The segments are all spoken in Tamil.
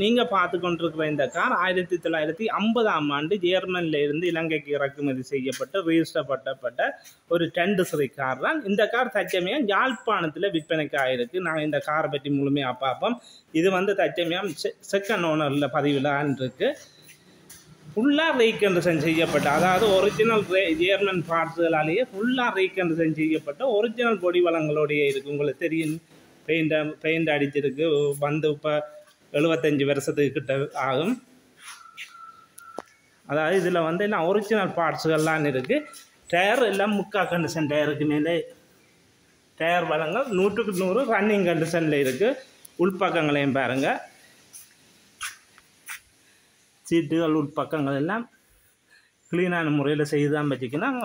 நீங்கள் பார்த்து கொண்டிருக்கிற இந்த கார் 1950ஆம் ஆண்டு ஜெர்மனில் இருந்து இலங்கைக்கு இறக்குமதி செய்யப்பட்ட ரிஜிஸ்டர் பட்டப்பட்ட ஒரு 2 சரி கார் தான். இந்த கார் தற்சமயம் யாழ்ப்பாணத்தில் விற்பனைக்கு ஆகிருக்கு. நாங்கள் இந்த காரை பற்றி முழுமையாக பார்ப்போம். இது வந்து தற்சமயம் செகண்ட் ஓனரில் பதிவில் இருக்கு. ஃபுல்லாக ரீகண்டிஷன் செய்யப்பட்ட, அதாவது ஒரிஜினல் ஜெர்மன் பார்ட்ஸுகளாலேயே ஃபுல்லாக ரீகண்டிஷன் செய்யப்பட்ட ஒரிஜினல் பொடி வளங்களோடையே இருக்குது. உங்களுக்கு தெரியும், பெயிண்ட் அடிச்சிருக்கு. வந்து இப்போ 75 வருஷத்துக்கு கிட்ட ஆகும். அதாவது இதில் வந்து எல்லாம் ஒரிஜினல் பார்ட்ஸுகள்லாம் இருக்குது. டயர் எல்லாம் முக்கா கண்டிஷன் டயருக்கு மேலே டயர் வளங்கள் 100க்கு 100 ரன்னிங் கண்டிஷனில் இருக்குது. உள்பக்கங்களையும் பாருங்கள், சீட்டுகள் உள்பக்கங்கள் எல்லாம் க்ளீனான முறையில் செய்து தான் வச்சுக்கணும்.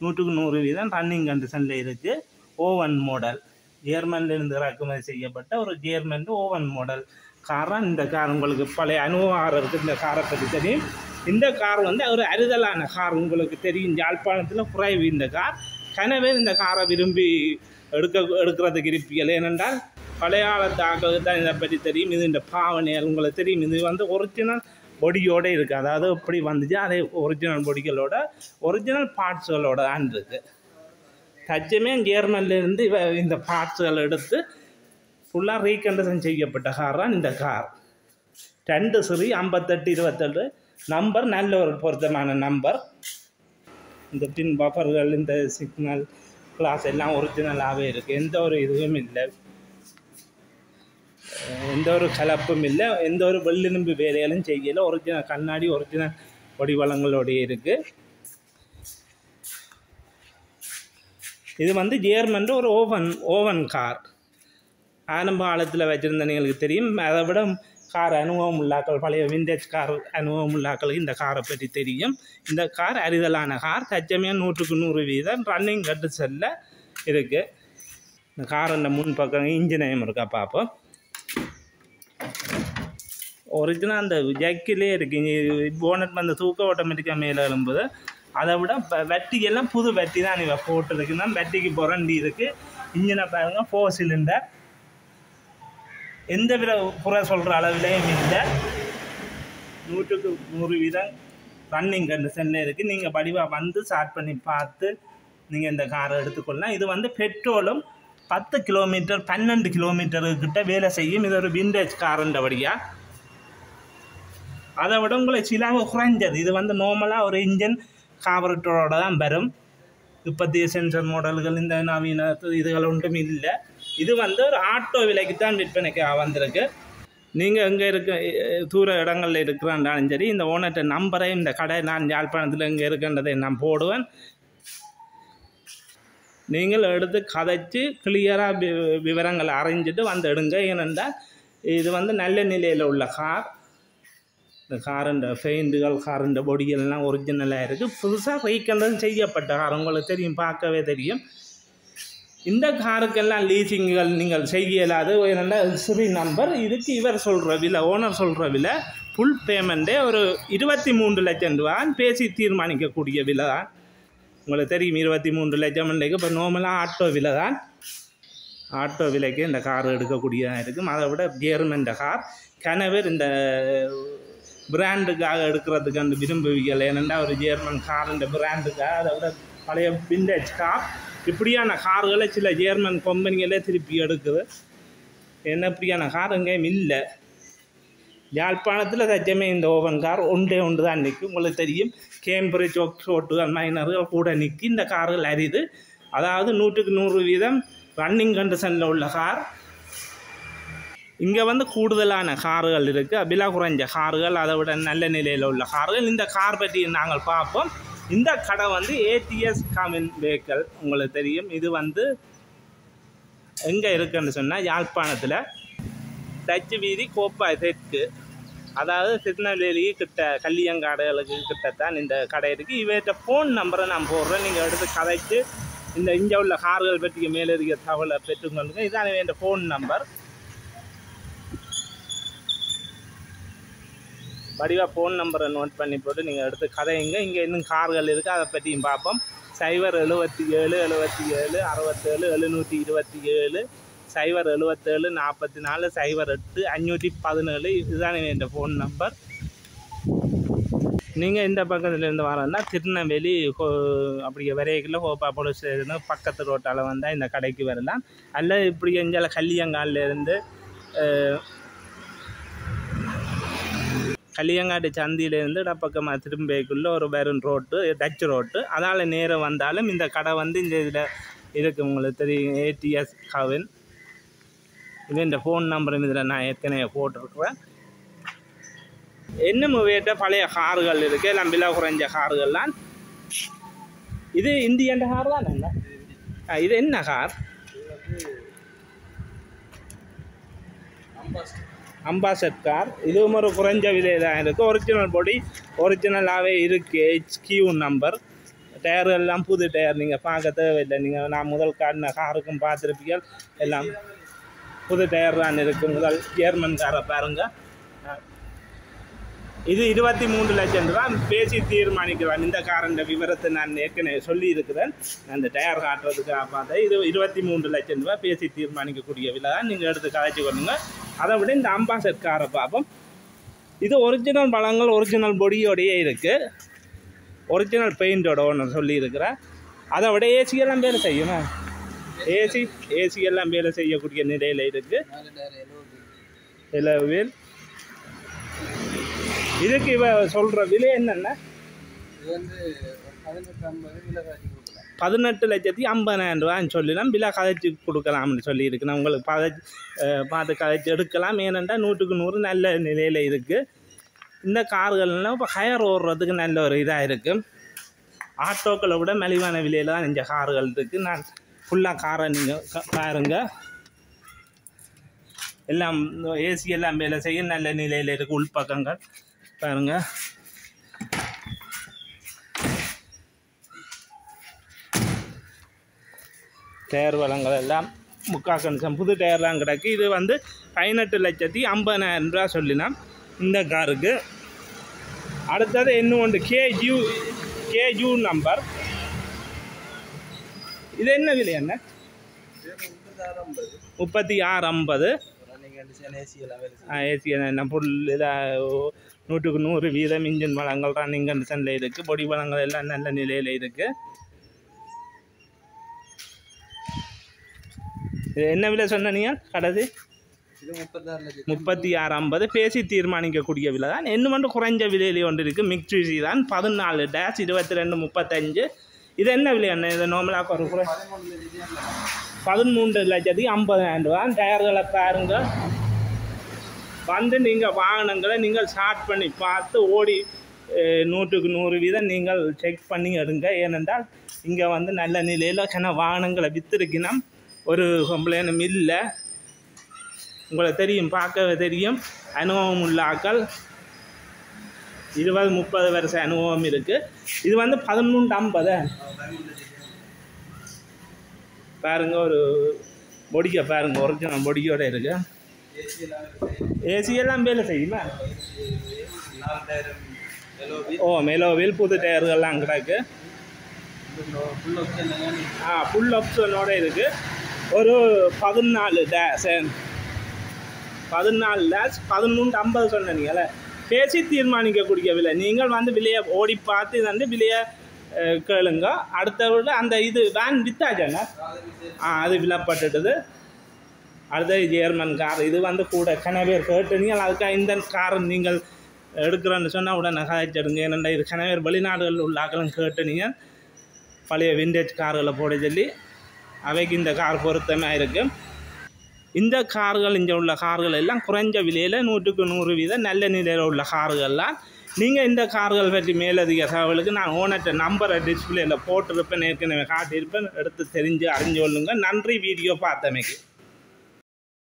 100க்கு 100% ரன்னிங் கண்டிஷனில் இருக்குது. ஓவன் மாடல், ஜெர்மனிலிருந்து இறக்குமதி செய்யப்பட்ட ஒரு ஜெர்மன் ஓவன் மாடல் காராக இந்த கார். உங்களுக்கு பழைய அனுபவம் இருக்குது இந்த காரை பற்றி தெரியும். இந்த கார் வந்து ஒரு அறுதலான கார், உங்களுக்கு தெரியும். யாழ்ப்பாணத்தில் குறைவு இந்த கார். கனவே இந்த காரை விரும்பி எடுக்கிறதுக்கு இருப்பீர்கள். ஏனென்றால் பழைய காலத்தாக்களுக்கு தான் இதை பற்றி தெரியும். இது இந்த பாவனைகள் உங்களுக்கு தெரியும். இது வந்து ஒரிஜினல் பொடியோடு இருக்குது. அதாவது எப்படி வந்துச்சு அதே ஒரிஜினல் பொடிகளோட ஒரிஜினல் பார்ட்ஸுகளோட தான் இருக்குது. தற்சமயம் ஜெர்மனிலிருந்து இந்த பார்ட்ஸுகள் எடுத்து ஃபுல்லாக ரீகண்டிஷன் செய்யப்பட்ட கார் தான் இந்த கார். 2 சரி 5827 நம்பர், நல்ல ஒரு பொருத்தமான நம்பர். இந்த பின் பஃபர்கள், இந்த சிக்னல் கிளாஸ் எல்லாம் ஒரிஜினலாகவே இருக்குது. எந்த ஒரு இதுவும் இல்லை, எந்த ஒரு கலப்பும் இல்லை, எந்த ஒரு வெள்ளிரும்பு வேலைகளும் செய்யலை. ஒரிஜினல் கண்ணாடி, ஒரிஜினல் வடிவளங்களோடைய இருக்குது. இது வந்து ஜெர்மன் ஒரு ஓவன் கார். ஆரம்ப காலத்தில் வச்சுருந்த நீங்களுக்கு தெரியும். அதை விட கார் அனுபவம் உள்ளாக்கள், பழைய விண்டேஜ் கார் அனுபவம் உள்ளாக்களுக்கு இந்த காரை பற்றி தெரியும். இந்த கார் அரிதலான கார். தச்சமயம் 100க்கு 100% ரன்னிங் கண்டிஷனில் இருக்குது. இந்த கார் இந்த முன்பக்கம் இன்ஜினையும் இருக்கா பார்ப்போம். ஒரிஜினல் அந்த ஜக்கிலே இருக்குது. போனட் வந்து தூக்க ஆட்டோமேட்டிக்காக மேலே எழும்புது. அதை விட வட்டிக்கெல்லாம் புது வட்டி தான் இவ போட்டுருக்குன்னா, வட்டிக்கு புரண்டி இருக்குது. இன்ஜினை பாருங்கள், 4 சிலிண்டர். எந்த வித புற சொல்கிற அளவிலையும் இல்லை. 100க்கு 100% ரன்னிங் கண்டிஷனில் இருக்குது. நீங்கள் படிவாக வந்து ஸ்டார்ட் பண்ணி பார்த்து நீங்கள் இந்த காரை எடுத்துக்கொள்ளலாம். இது வந்து பெட்ரோலும் 10 கிலோமீட்டர் 12 கிலோமீட்டருக்கிட்ட வேலை செய்யும். இது ஒரு விண்டேஜ் காருன்றபடியாக அதை விட உங்களை சிலாவை குறைஞ்சது. இது வந்து நார்மலாக ஒரு இன்ஜின் கார்பரேட்டரோட தான் வரும். இப்போதைய சென்சர் மாடல்கள் இந்த நவீன இதுகள் ஒன்றும் இல்லை. இது வந்து ஒரு ஆட்டோ விலைக்கு தான் விற்பனைக்கு வந்திருக்கு. நீங்கள் எங்கே தூர இடங்களில் இருக்கிறாண்டாலும் சரி, இந்த ஓனர்கிட்ட நம்பரை, இந்த கடை நான் யாழ்ப்பாணத்தில் எங்கே இருக்குன்றதை நான் போடுவேன். நீங்கள் எடுத்து கதைச்சி கிளியராக விவரங்களை அறிஞ்சிட்டு வந்து எடுங்க. ஏனென்றால் இது வந்து நல்ல நிலையில் உள்ள கார். இந்த காருண்ட பெயிண்டுகள், காருண்ட பொடிகள்லாம் ஒரிஜினலாக இருக்குது. புதுசாக ரீகண்டிஷன் செய்யப்பட்ட கார், உங்களுக்கு தெரியும், பார்க்கவே தெரியும். இந்த காருக்கெல்லாம் லீசிங்குகள் நீங்கள் செய்ய இயலாது. ஏனென்றால் சிறி நம்பர். இதுக்கு இவர் சொல்கிற விலை, ஓனர் சொல்கிற விலை ஃபுல் பேமெண்ட்டே ஒரு 23 லட்சம் ரூபான்னு பேசி தீர்மானிக்கக்கூடிய விலை தான். உங்களுக்கு தெரியும், 23 லட்சம் இன்றைக்கு இப்போ நார்மலாக ஆட்டோ விலை தான். ஆட்டோ விலைக்கு இந்த கார் எடுக்கக்கூடியதாக இருக்கும். அதை விட ஜெர்மன் கார் கனவர் இந்த பிராண்டுக்காக எடுக்கிறதுக்கு அந்த விரும்புவீர்கள். ஏனென்றால் ஒரு ஜெர்மன் கார் இந்த பிராண்டுக்காக, அதை விட பழைய விண்டேஜ் கார், இப்படியான கார்களை சில ஜெர்மன் கம்பெனிகளே திருப்பி எடுக்குது. என்ன இப்படியான கார் எங்கேயும் இல்லை. யாழ்ப்பாணத்தில் தச்சமே இந்த ஓவன் கார் ஒன்று தான் நிற்கும். உங்களுக்கு தெரியும், கேம்பிரிட்ஜ் ஒக்ஸ்ஃபோர்டுகள் மைனர்கள் கூட நிற்கி இந்த கார்கள் அரிது. அதாவது 100க்கு 100% ரன்னிங் கண்டிஷனில் உள்ள கார். இங்கே வந்து கூடுதலான கார்கள் இருக்குது, விலை குறைஞ்ச கார்கள், அதை விட நல்ல நிலையில் உள்ள கார்கள். இந்த கார் பற்றி நாங்கள் பார்ப்போம். இந்த கடை வந்து ஏடிஎஸ் காமின் வெஹிக்கிள், உங்களுக்கு தெரியும். இது வந்து எங்கே இருக்குன்னு சொன்னால் யாழ்ப்பாணத்தில் டச்சு வீதி கோப்பாய் தெற்கு, அதாவது திருநெல்வேலி கிட்ட கல்லியங்காடுகளுக்கு கிட்டத்தான் இந்த கடை இருக்குது. இவர்கிட்ட ஃபோன் நம்பரை நான் போடுறேன். நீங்கள் எடுத்து கதைச்சு இந்த இங்கே உள்ள கார்கள் பற்றி மேலதிக தகவலை பெற்றுக்கொள்ளுங்க. இதான் என் ஃபோன் நம்பர். வடிவாக ஃபோன் நம்பரை நோட் பண்ணி போட்டு நீங்கள் எடுத்து கதையுங்க. இங்கே இன்னும் கார்கள் இருக்குது, அதை பற்றியும் பார்ப்போம். 077 77 67 727 077 44 08 517 இதுதான் என் ஃபோன் நம்பர். நீங்கள் இந்த பக்கத்துலேருந்து வரேன்னா திருநெல்வேலி அப்படி வரைக்கில் ஹோப்பா போலீஸ் ஸ்டேஷனு பக்கத்து ரோட்டால் வந்தால் இந்த கடைக்கு வரலாம். அல்ல இப்படி எஞ்சால கல்லியங்கால்லேருந்து கல்லியங்காட்டு சந்தியிலேருந்து இடப்பக்கமாக திரும்பிக்குள்ளே ஒரு வெறும் ரோட்டு டச் ரோட்டு அதால் நேரம் வந்தாலும் இந்த கடை வந்து இந்த இதில் இருக்குது. உங்களுக்கு தெரியும் ATS கவின். இது இந்த ஃபோன் நம்பரும் இதில் நான் ஏற்கனவே போட்டிருக்கிறேன். இன்னும் வேட்ட பழைய கார்கள் இருக்குது, எல்லாம் விலை குறைஞ்ச கார்கள்லாம். இது இந்தியன் கார் தான் என்ன? இது என்ன கார்? அம்பாசட் கார். இதுவும் ஒரு குறைஞ்ச விலை தான் இருக்குது. ஒரிஜினல் பொடி ஒரிஜினலாகவே இருக்குது. HQ number. டயர் எல்லாம் புது டயர், நீங்கள் பார்க்க தேவையில்லை. நீங்கள் நான் முதல் காட்டின காருக்கும் பார்த்துருப்பீங்க, எல்லாம் புது டயர் தான் இருக்குது. முதல் ஜெர்மன் காரை பாருங்கள். இது 23 லட்சம் ரூபா பேசி தீர்மானிக்கலாம். இந்த காரண்ட விவரத்தை நான் ஏற்கனவே சொல்லியிருக்கிறேன். அந்த டயர் காட்டுறதுக்காக பார்த்தேன். இது 23 லட்சம் ரூபா பேசி தீர்மானிக்கக்கூடிய விலை தான். நீங்கள் எடுத்து கதைச்சி கொள்ளுங்க. அதை விட இந்த அம்பாசட் காரை பார்ப்போம். இது ஒரிஜினல் பழங்கள் ஒரிஜினல் பொடியோடையே இருக்குது. ஒரிஜினல் பெயிண்டோட ஒன்று சொல்லியிருக்கிறேன். அதை விட ஏசியெல்லாம் வேலை செய்யுமா? ஏசியெல்லாம் வேலை செய்யக்கூடிய நிலையில் இருக்குது. எலோவில் இதுக்கு இவ சொல்கிற விலை என்னென்ன? 18,50,000 ரூபான்னு சொல்லலாம். விலை கதைச்சி கொடுக்கலாம்னு சொல்லியிருக்கு. நான் உங்களுக்கு பார்த்து கதைச்சி எடுக்கலாம். ஏனென்றால் 100க்கு 100 நல்ல நிலையில் இருக்குது. இந்த கார்கள்லாம் இப்போ ஹயர் ஓடுறதுக்கு நல்ல ஒரு இதாக இருக்குது. ஆட்டோக்களை விட மலிவான விலையில் தான் இந்த கார்கள் இருக்குது. நான் ஃபுல்லாக காரை நீங்கள் பாருங்கள். எல்லாம் ஏசி எல்லாம் வேலை செய்ய நல்ல நிலையில் இருக்குது. உள்பக்கங்கள் பாருங்கள். டயர் வளங்கள் எல்லாம் முக்கால் புது டயர்லாம் கிடக்கு. இது வந்து 18,50,000 ரூபா சொல்லினோம் இந்த காருக்கு. அடுத்தது இன்னும் ஒன்று கேஜூ நம்பர். இது என்ன விலை என்ன? 36,50. ஏசி என்ன புல் இதாக 100க்கு 100 வீதம் இன்ஜின் வளங்கள் ரன்னிங் கண்டிஷனில் இருக்குது. பொடி வளங்கள் எல்லாம் நல்ல நிலையில் இருக்குது. இது என்ன விலை சொன்ன நீங்கள் கடைசி? 36,50 பேசி தீர்மானிக்கக்கூடிய விலை தான். என்ன மட்டும் குறைஞ்ச விலையிலேயே ஒன்று இருக்குது. மிக்ஸி தான் 14-22-35. இது என்ன விலை என்ன? இதை நார்மலாக ஒரு 13,50,000 ரூபா. டயர்களை பாருங்க. வந்து நீங்கள் வாகனங்களை நீங்கள் ஸ்டார்ட் பண்ணி பார்த்து ஓடி 100க்கு 100 வீதம் நீங்கள் செக் பண்ணி எடுங்க. ஏனென்றால் இங்கே வந்து நல்ல நிலையில் சின்ன வாகனங்களை விற்றுருக்கினா ஒரு கம்ப்ளைண்டும் இல்லை. உங்களுக்கு தெரியும், பார்க்க தெரியும். அனுபவம் உள்ள ஆக்கள் 20-30 வருஷ அனுபவம் இருக்குது. இது வந்து 13,50 பாருங்க. ஒரு பொடியை பாருங்க, ஒரிஜினல் பொடியோட இருக்குது. ஏசியெல்லாம் வேலை செய்யுமா? மெலோவில் புது டயர்கள்லாம் கிடக்கு. ஃபுல் ஆப்ஷனோட இருக்குது. ஒரு 14-13,50 சொன்னீங்கள. பேசி தீர்மானிக்கக்கூடிய விலை. நீங்கள் வந்து விலையை ஓடி பார்த்து வந்து விலையை கேளுங்க. அடுத்த விட அந்த இது வேன் வித்தாச்சாங்க. அது விலைப்பட்டுடுது. அடுத்தது ஜெர்மன் கார். இது வந்து கூட கனவேர் கேட்டு நீங்கள் அதுக்காக இந்த காரை நீங்கள் எடுக்கிறேன்னு சொன்னால் உடனே கதைச்சிடுங்க. ஏன்னா இது கனவேர் வெளிநாடுகளில் உள்ள ஆக்களும் கேட்டு நீங்கள் பழைய விண்டேஜ் கார்களை போட சொல்லி அவைக்கு இந்த கார் பொருத்தமாக இருக்குது. இந்த கார்கள் இங்கே உள்ள கார்கள் எல்லாம் குறைஞ்ச விலையில் 100க்கு 100 வீதம் நல்ல நிலையில் உள்ள கார்கள்லாம். நீங்கள் இந்த கார்கள் பற்றி மேலதிக தகவலுக்கு நான் ஓனர்கிட்ட நம்பரை டிஸ்பிளேயில் போட்டிருப்பேன், ஏற்கனவே காட்டியிருப்பேன். எடுத்து தெரிஞ்சு அறிஞ்சு கொள்ளுங்கள். நன்றி வீடியோ பார்த்தமைக்கு.